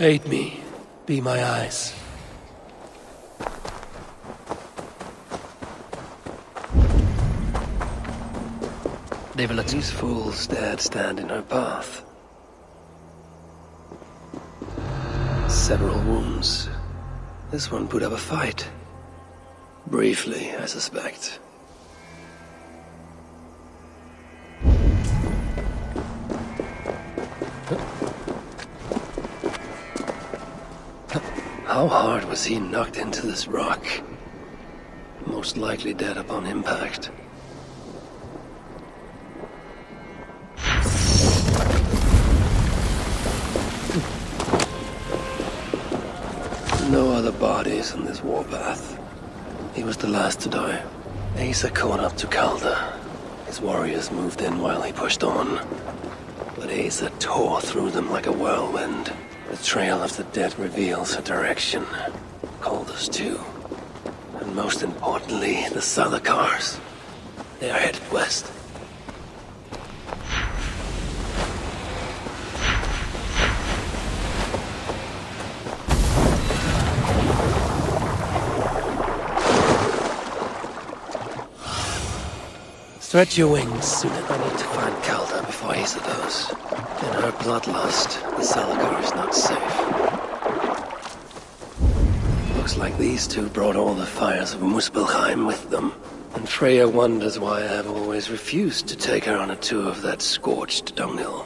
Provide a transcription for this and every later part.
Aid me. Be my eyes. These fools dared stand in her path. Several wounds. This one put up a fight. Briefly, I suspect. How hard was he knocked into this rock? Most likely dead upon impact. No other bodies on this warpath. He was the last to die. Asa caught up to Calder. His warriors moved in while he pushed on. But Asa tore through them like a whirlwind. The trail of the dead reveals her direction. Calder's too. And most importantly, the Salakars. They are headed west. Stretch your wings, Sunit. I need to find Calder before Asa does. In her bloodlust, the Salakar is not safe. Looks like these two brought all the fires of Muspelheim with them. And Freya wonders why I have always refused to take her on a tour of that scorched dunghill.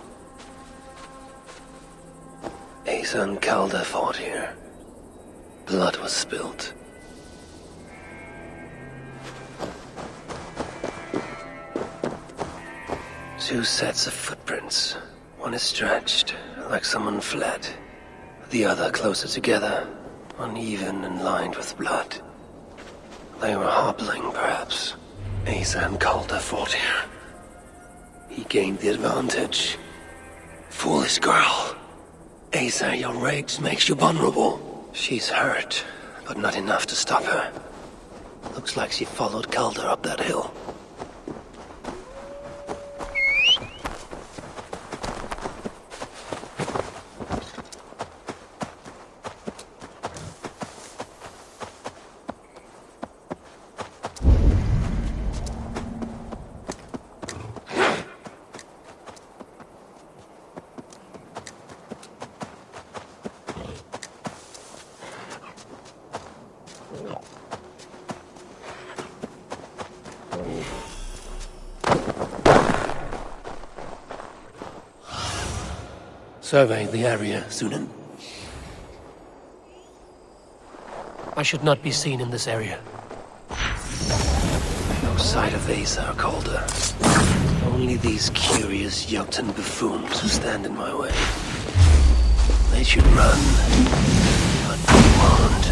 Asa and Calder fought here. Blood was spilt. Two sets of footprints. One is stretched, like someone fled. The other closer together, uneven and lined with blood. They were hobbling, perhaps. Asa and Calder fought here. He gained the advantage. Foolish girl. Asa, your rage makes you vulnerable. She's hurt, but not enough to stop her. Looks like she followed Calder up that hill. Survey the area, Sunan. I should not be seen in this area. No sight of Asa or Calder. Only these curious Jotun buffoons who stand in my way. They should run, but be warned.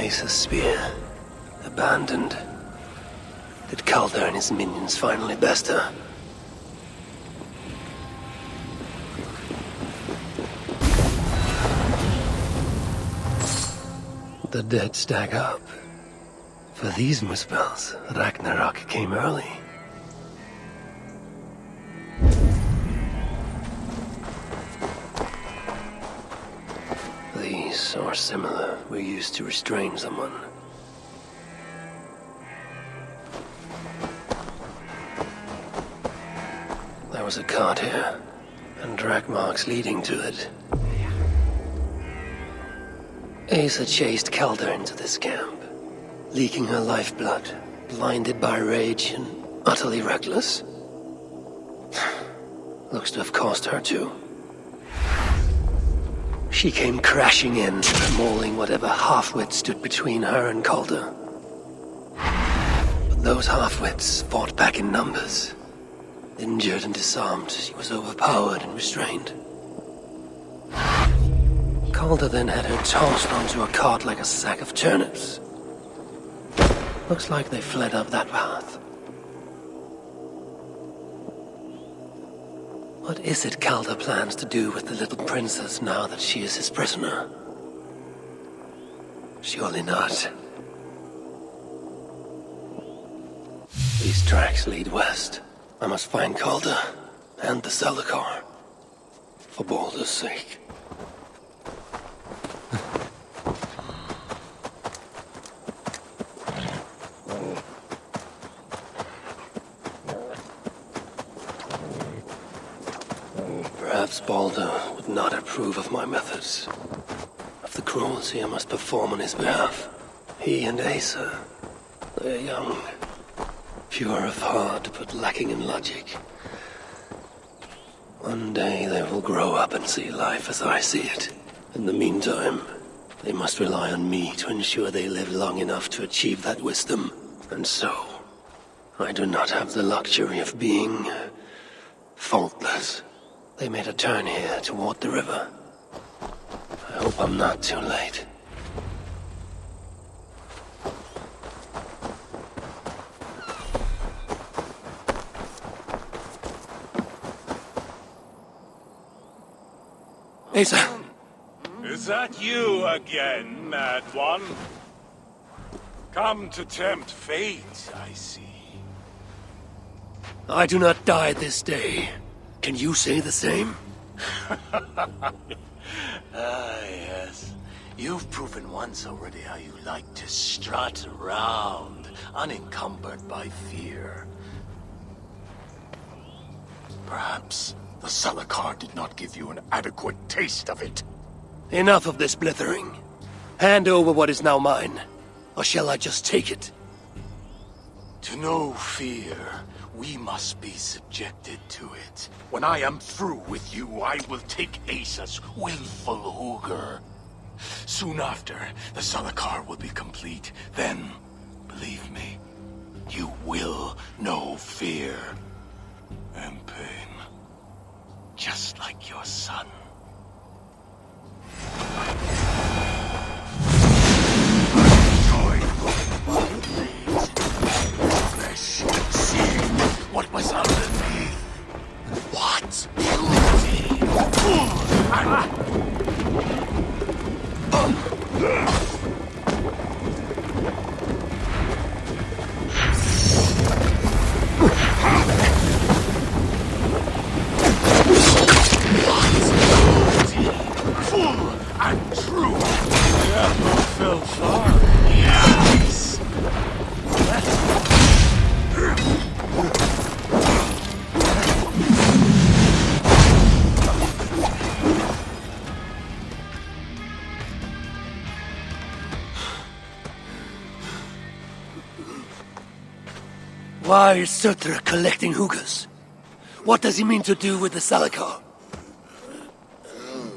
Asa's spear. Abandoned. Did Calder and his minions finally best her? The dead stack up. For these Muspels, Ragnarok came early. These, or similar, were used to restrain someone. There was a cart here, and drag marks leading to it. Asa chased Calder into this camp, leaking her lifeblood, blinded by rage and utterly reckless. Looks to have cost her too. She came crashing in, mauling whatever half-wit stood between her and Calder. But those half-wits fought back in numbers. Injured and disarmed, she was overpowered and restrained. Calder then had her tossed onto a cart like a sack of turnips. Looks like they fled up that path. What is it Calder plans to do with the little princess now that she is his prisoner? Surely not. These tracks lead west. I must find Calder and the Zalakar. For Baldur's sake. Perhaps Baldur would not approve of my methods, of the cruelty I must perform on his behalf. He and Asa, they're young, pure of heart but lacking in logic. One day they will grow up and see life as I see it. In the meantime, they must rely on me to ensure they live long enough to achieve that wisdom. And so, I do not have the luxury of being faultless. They made a turn here toward the river. I hope I'm not too late. Asa! Is that you again, Mad One? Come to tempt fate, I see. I do not die this day. Can you say the same? Yes. You've proven once already how you like to strut around, unencumbered by fear. Perhaps the Zalakar did not give you an adequate taste of it. Enough of this blithering. Hand over what is now mine, or shall I just take it? To know fear, we must be subjected to it. When I am through with you, I will take Asa's willful Hugr. Soon after, the Zalakar will be complete. Then, believe me, you will know fear and pain. Just like your son. Seeing what was underneath. What beauty! Full and true. The apple fell far. Yes. Why is Surtr collecting Hugrs? What does he mean to do with the Zalakar?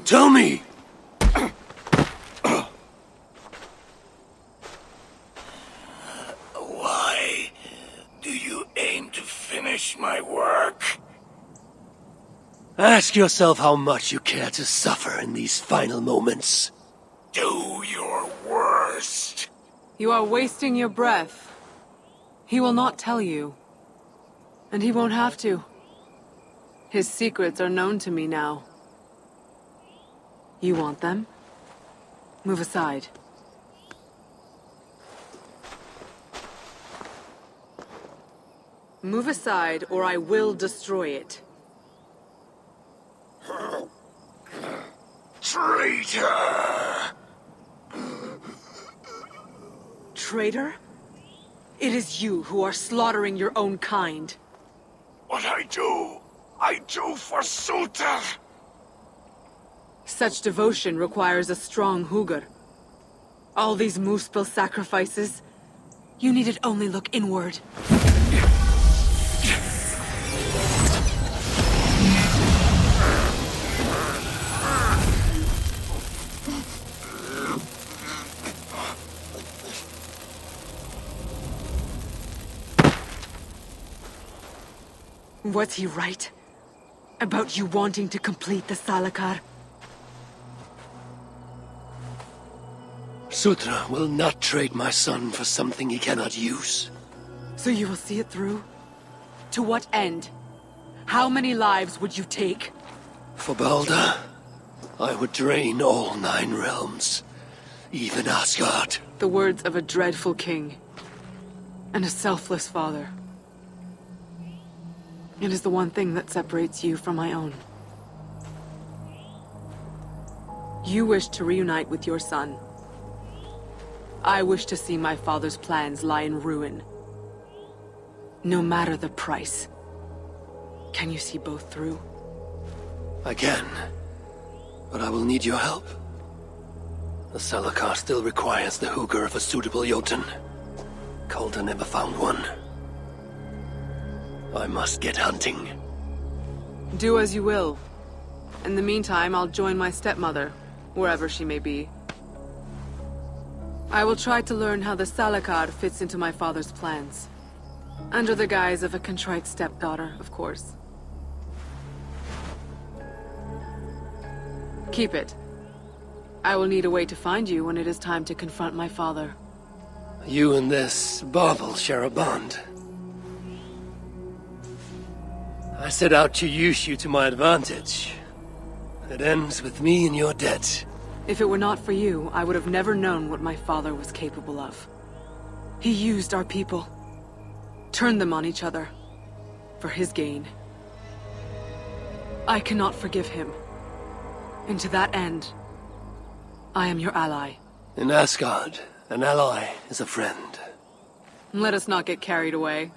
Tell me! Why do you aim to finish my work? Ask yourself how much you care to suffer in these final moments. Do your worst. You are wasting your breath. He will not tell you. And he won't have to. His secrets are known to me now. You want them? Move aside. Move aside, or I will destroy it. Traitor! Traitor? It is you who are slaughtering your own kind. What I do for Surtr! Such devotion requires a strong Hugr. All these Muspel sacrifices, you needed only look inward. Was he right? About you wanting to complete the Zalakar? Sutra will not trade my son for something he cannot use. So you will see it through? To what end? How many lives would you take? For Balder, I would drain all 9 realms. Even Asgard. The words of a dreadful king. And a selfless father. It is the one thing that separates you from my own. You wish to reunite with your son. I wish to see my father's plans lie in ruin. No matter the price. Can you see both through? I can. But I will need your help. The Salakar still requires the hooker of a suitable Jotun. Calder never found one. I must get hunting. Do as you will. In the meantime, I'll join my stepmother, wherever she may be. I will try to learn how the Salakar fits into my father's plans. Under the guise of a contrite stepdaughter, of course. Keep it. I will need a way to find you when it is time to confront my father. You and this bauble share a bond. I set out to use you to my advantage. It ends with me in your debt. If it were not for you, I would have never known what my father was capable of. He used our people. Turned them on each other. For his gain. I cannot forgive him. And to that end, I am your ally. In Asgard, an ally is a friend. Let us not get carried away.